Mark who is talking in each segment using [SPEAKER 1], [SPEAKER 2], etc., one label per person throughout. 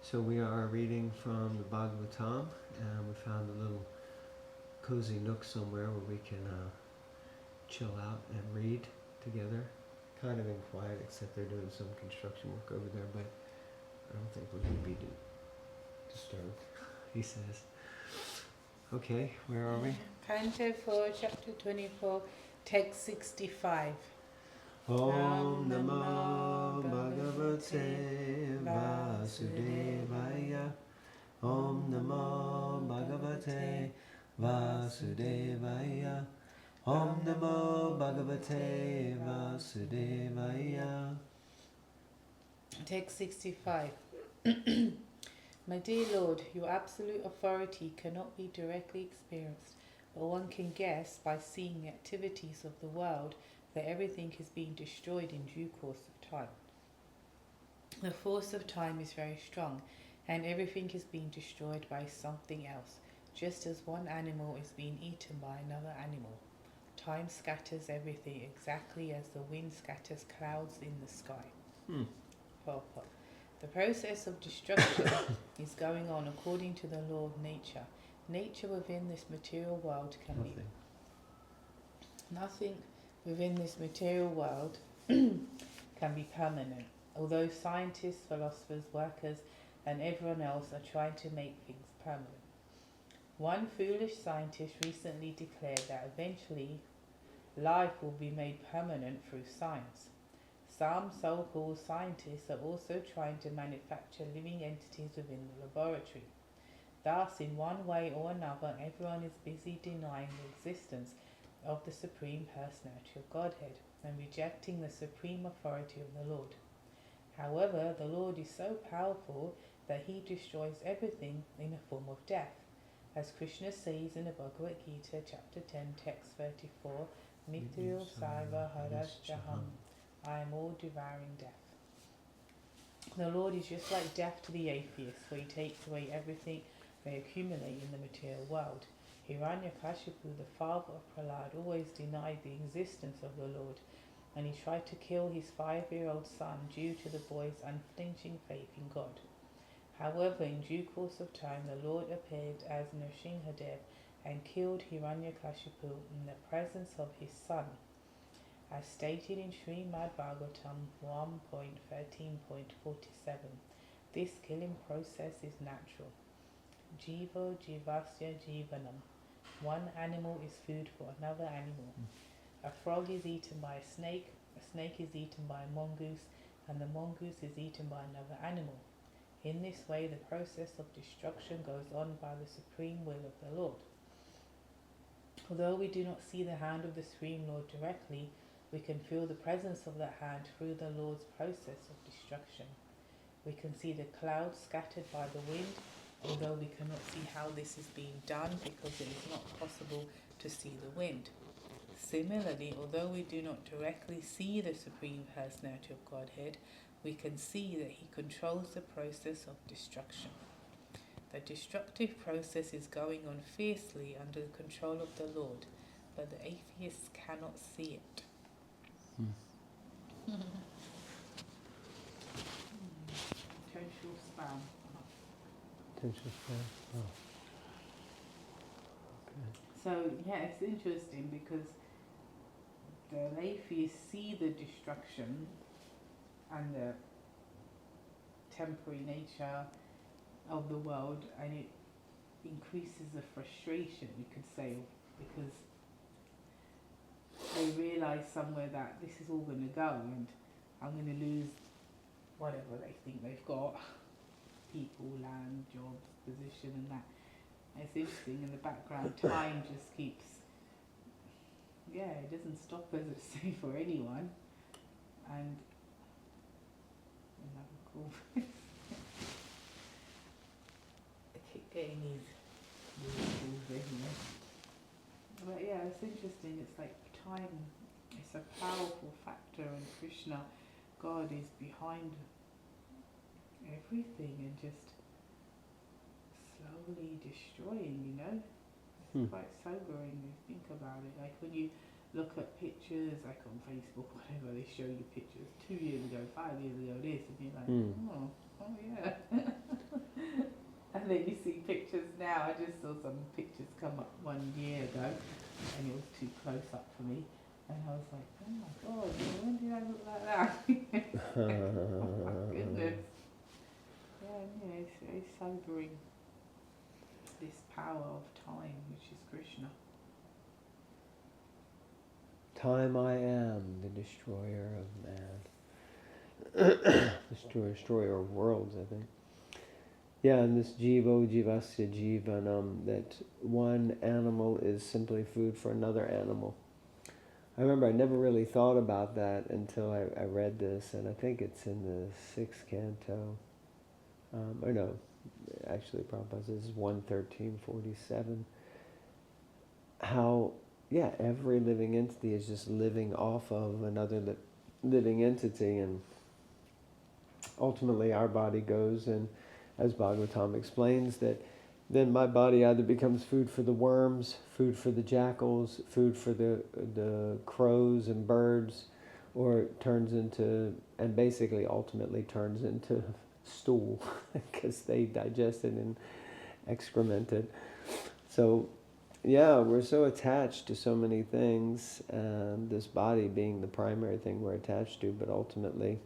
[SPEAKER 1] So we are reading from the Bhagavatam, and we found a little cozy nook somewhere where we can chill out and read together. Kind of in quiet, except they're doing some construction work over there, but I don't think we're going to be disturbed, he says. Okay, where are we?
[SPEAKER 2] Canto 4, chapter 24, text 65.
[SPEAKER 1] Om Namo Bhagavate Vasudevaya. Om Namo Bhagavate Vasudevaya. Om Namo Bhagavate Vasudevaya.
[SPEAKER 2] Text 65. My dear Lord, your absolute authority cannot be directly experienced, but one can guess by seeing the activities of the world that everything is being destroyed in due course of time. The force of time is very strong, and everything is being destroyed by something else, just as one animal is being eaten by another animal. Time scatters everything exactly as the wind scatters clouds in the sky. Purport. The process of destruction is going on according to the law of nature. Nature within this material world can be nothing within this material world can be permanent, although scientists, philosophers, workers, and everyone else are trying to make things permanent. One foolish scientist recently declared that eventually life will be made permanent through science. Some so-called scientists are also trying to manufacture living entities within the laboratory. Thus, in one way or another, everyone is busy denying the existence of the Supreme Personality of Godhead and rejecting the supreme authority of the Lord. However, the Lord is so powerful that he destroys everything in the form of death. As Krishna says in the Bhagavad Gita, chapter 10, text 34, Mrityu Saiva Harashchaham, I am all devouring death. The Lord is just like death to the atheists, for he takes away everything they accumulate in the material world. Hiranyakashipu, the father of Prahlad, always denied the existence of the Lord, and he tried to kill his 5-year-old son due to the boy's unflinching faith in God. However, in due course of time, the Lord appeared as Nrsimhadev and killed Hiranyakashipu in the presence of his son. As stated in Srimad Bhagavatam 1.13.47, this killing process is natural. Jiva jivasya jivanam. One animal is food for another animal. A frog is eaten by a snake is eaten by a mongoose, and the mongoose is eaten by another animal. In this way, the process of destruction goes on by the supreme will of the Lord. Although we do not see the hand of the Supreme Lord directly, we can feel the presence of that hand through the Lord's process of destruction. We can see the clouds scattered by the wind, although we cannot see how this is being done because it is not possible to see the wind. Similarly, although we do not directly see the Supreme Personality of Godhead, we can see that he controls the process of destruction. The destructive process is going on fiercely under the control of the Lord, but the atheists cannot see it. Potential spam.
[SPEAKER 1] Potential spam. Oh. Okay.
[SPEAKER 2] So yeah, it's interesting because the atheists see the destruction and the temporary nature of the world, and it increases the frustration, you could say, because they realise somewhere that this is all going to go and I'm going to lose whatever they think they've got, people, land, jobs, position and that. And it's interesting, in the background time just keeps, it doesn't stop, as it say, for anyone. And another call. I keep getting these calls, anyway. But yeah, it's interesting. It's like time, it's a powerful factor, and Krishna, God, is behind everything and just slowly destroying, you know? It's quite sobering when you think about it. Like when you look at pictures, like on Facebook, whatever, they show you pictures 2 years ago, 5 years ago, this, and you're like, oh yeah. now. I just saw some pictures come up 1 year ago, and it was too close up for me. And I was like, oh my God, when did I look like that? Oh my goodness. Yeah, it's very sobering. This power of time, which is Krishna.
[SPEAKER 1] Time I am, the destroyer of man. Destroyer of worlds, I think. Yeah, and this jivo jivasya jivanam, that one animal is simply food for another animal. I remember I never really thought about that until I read this, and I think it's in the 6th canto. Or no, actually Prabhupada says 113.47. How, yeah, every living entity is just living off of another living entity, and ultimately our body goes, and as Bhagavatam explains, that then my body either becomes food for the worms, food for the jackals, food for the crows and birds, or it turns into, and basically ultimately turns into stool, because they digest it and excrement it. So, yeah, we're so attached to so many things, and this body being the primary thing we're attached to, but ultimately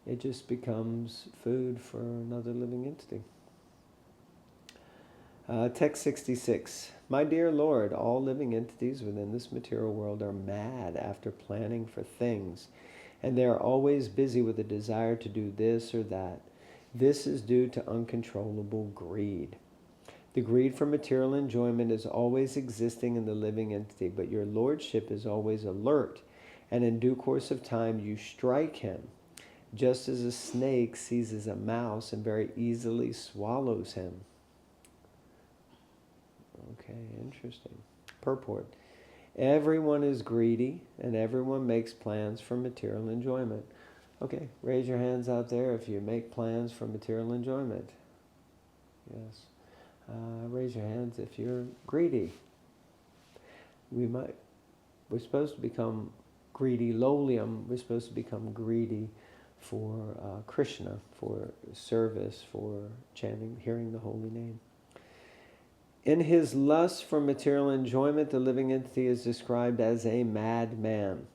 [SPEAKER 1] it just becomes food for another living entity. Text 66. My dear Lord, all living entities within this material world are mad after planning for things, and they are always busy with a desire to do this or that. This is due to uncontrollable greed. The greed for material enjoyment is always existing in the living entity, but your Lordship is always alert, and in due course of time you strike him, just as a snake seizes a mouse and very easily swallows him. Okay, interesting. Purport. Everyone is greedy and everyone makes plans for material enjoyment. Okay, raise your hands out there if you make plans for material enjoyment. Yes. Raise your hands if you're greedy. We're supposed to become greedy, lowlium, we're supposed to become greedy for Krishna, for service, for chanting, hearing the holy name. In his lust for material enjoyment, the living entity is described as a madman.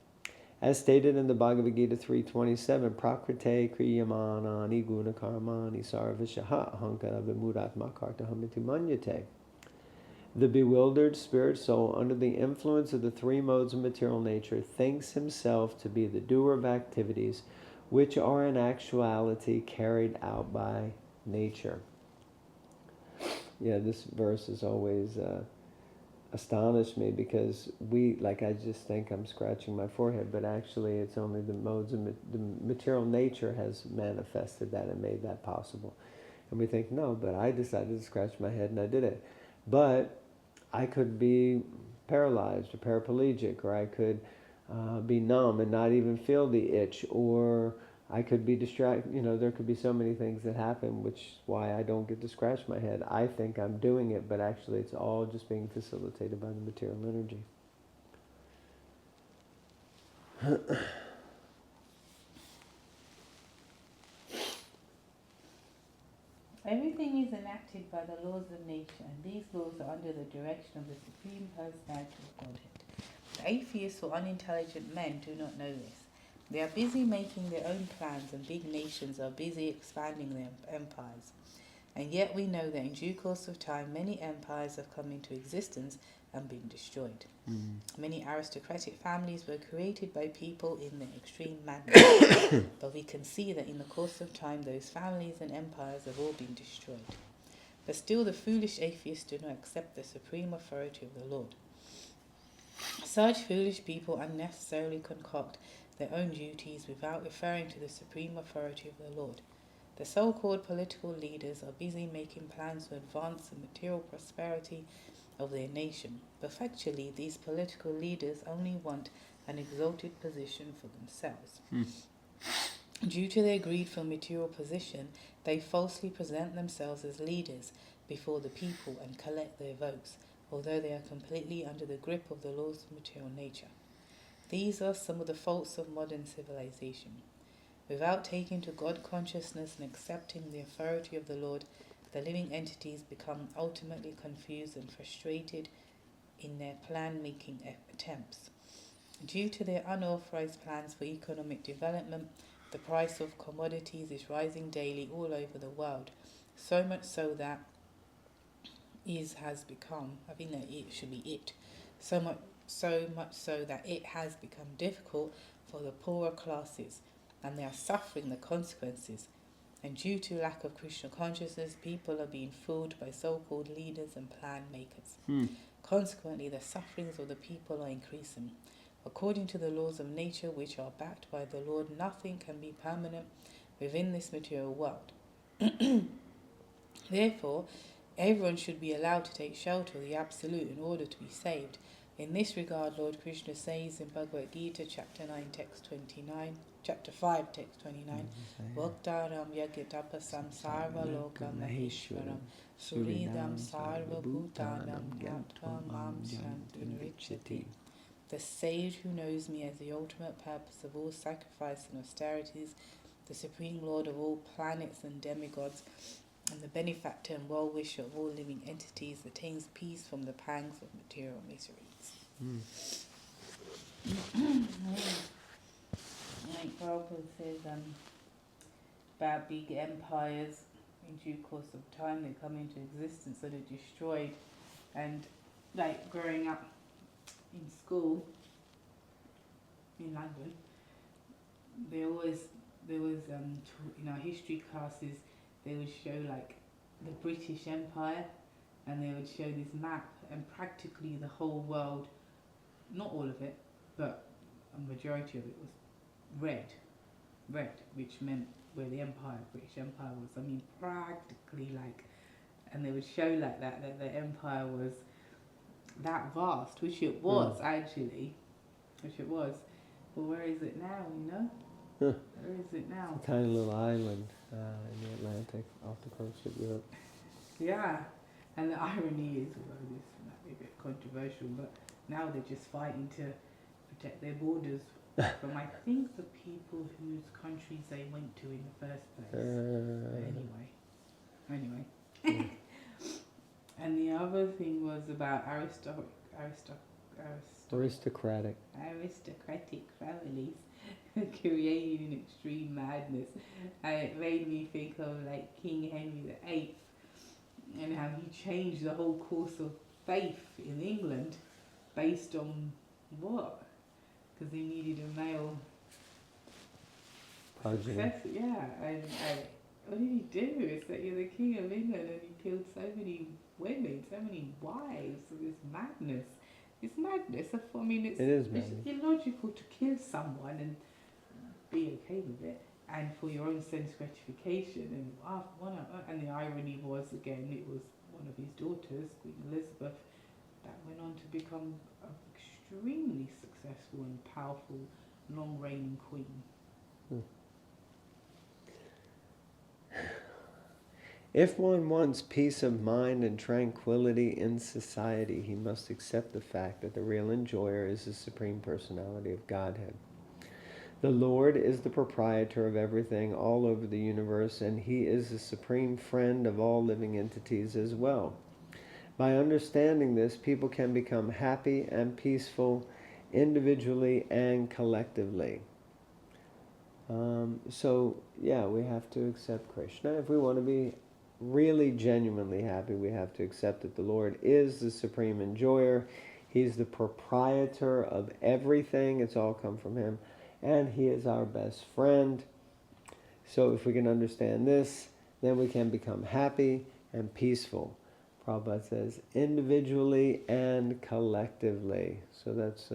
[SPEAKER 1] As stated in the Bhagavad Gita 3.27, Prakrite kriyamanani guna karmani sarvashaha ahankara vimudatma kartahamiti manyate. The bewildered spirit soul, under the influence of the 3 modes of material nature, thinks himself to be the doer of activities which are in actuality carried out by nature. Yeah, this verse has always astonished me, because I just think I'm scratching my forehead, but actually it's only the modes of the material nature has manifested that and made that possible. And we think, no, but I decided to scratch my head and I did it. But I could be paralyzed or paraplegic, or I could be numb and not even feel the itch, or I could be distracted. There could be so many things that happen, which is why I don't get to scratch my head. I think I'm doing it, but actually it's all just being facilitated by the material energy.
[SPEAKER 2] Everything is enacted by the laws of nature, and these laws are under the direction of the Supreme Personality of Godhead. The atheists or unintelligent men do not know this. They are busy making their own plans, and big nations are busy expanding their empires. And yet we know that in due course of time, many empires have come into existence and been destroyed. Many aristocratic families were created by people in their extreme madness, but we can see that in the course of time, those families and empires have all been destroyed. But still the foolish atheists do not accept the supreme authority of the Lord. Such foolish people unnecessarily concoct their own duties without referring to the supreme authority of the Lord. The so-called political leaders are busy making plans to advance the material prosperity of their nation, but factually these political leaders only want an exalted position for themselves. Due to their greed for material position, they falsely present themselves as leaders before the people and collect their votes, although they are completely under the grip of the laws of material nature. These are some of the faults of modern civilization. Without taking to God consciousness and accepting the authority of the Lord, the living entities become ultimately confused and frustrated in their plan-making attempts. Due to their unauthorized plans for economic development, the price of commodities is rising daily all over the world, so much so that so much so that it has become difficult for the poorer classes, and they are suffering the consequences. And due to lack of Krishna consciousness, people are being fooled by so-called leaders and plan makers. Consequently, the sufferings of the people are increasing. According to the laws of nature, which are backed by the Lord, nothing can be permanent within this material world. Therefore, everyone should be allowed to take shelter of the Absolute in order to be saved. In this regard, Lord Krishna says in Bhagavad Gita, chapter 5, text 29, Bhaktaram yagatapa samsarva lokam maheshwaram suridam sarva bhutanam gyatva mam shantinrichati. The sage who knows me as the ultimate purpose of all sacrifice and austerities, the supreme lord of all planets and demigods, and the benefactor and well-wisher of all living entities, attains peace from the pangs of material miseries. Like Prabhupada says, about big empires, in due course of time, they come into existence and are destroyed. And like growing up in school in London, there was in our history classes, they would show like the British Empire, and they would show this map, and practically the whole world, not all of it, but a majority of it was red, which meant where the British Empire was. I mean, practically like, and they would show like that the empire was that vast, which it was actually, But where is it now, you know? Where is it now?
[SPEAKER 1] It's a tiny little island in the Atlantic off the coast of Europe.
[SPEAKER 2] Yeah, and the irony is, although this might be a bit controversial, but now they're just fighting to protect their borders from, I think, the people whose countries they went to in the first place. Anyway. And the other thing was about
[SPEAKER 1] aristocratic families
[SPEAKER 2] creating extreme madness, and it made me think of like King Henry VIII and how he changed the whole course of faith in England based on what? Because he needed a male successor. Yeah, and what did he do? It's that you're the King of England and he killed so many women, so many wives. So this madness. It's madness. I mean, it is madness. It's illogical to kill someone and be okay with it, and for your own sense gratification. And the irony was, again, it was one of his daughters, Queen Elizabeth, that went on to become an extremely successful and powerful, long-reigning queen.
[SPEAKER 1] If one wants peace of mind and tranquility in society, he must accept the fact that the real enjoyer is the Supreme Personality of Godhead. The Lord is the proprietor of everything all over the universe, and He is the supreme friend of all living entities as well. By understanding this, people can become happy and peaceful individually and collectively. We have to accept Krishna. If we want to be really genuinely happy, we have to accept that the Lord is the supreme enjoyer. He's the proprietor of everything. It's all come from Him. And He is our best friend. So if we can understand this, then we can become happy and peaceful. Prabhupada says, individually and collectively. So that's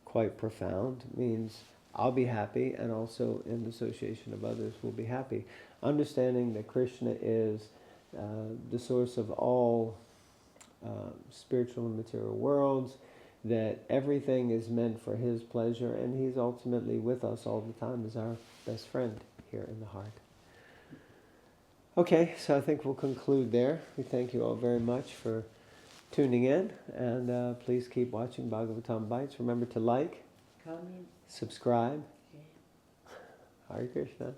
[SPEAKER 1] quite profound. It means I'll be happy, and also in the association of others will be happy. Understanding that Krishna is the source of all spiritual and material worlds, that everything is meant for His pleasure, and He's ultimately with us all the time as our best friend here in the heart. Okay, so I think we'll conclude there. We thank you all very much for tuning in, and please keep watching Bhagavatam Bites. Remember to like,
[SPEAKER 2] comment,
[SPEAKER 1] subscribe. Hare Krishna.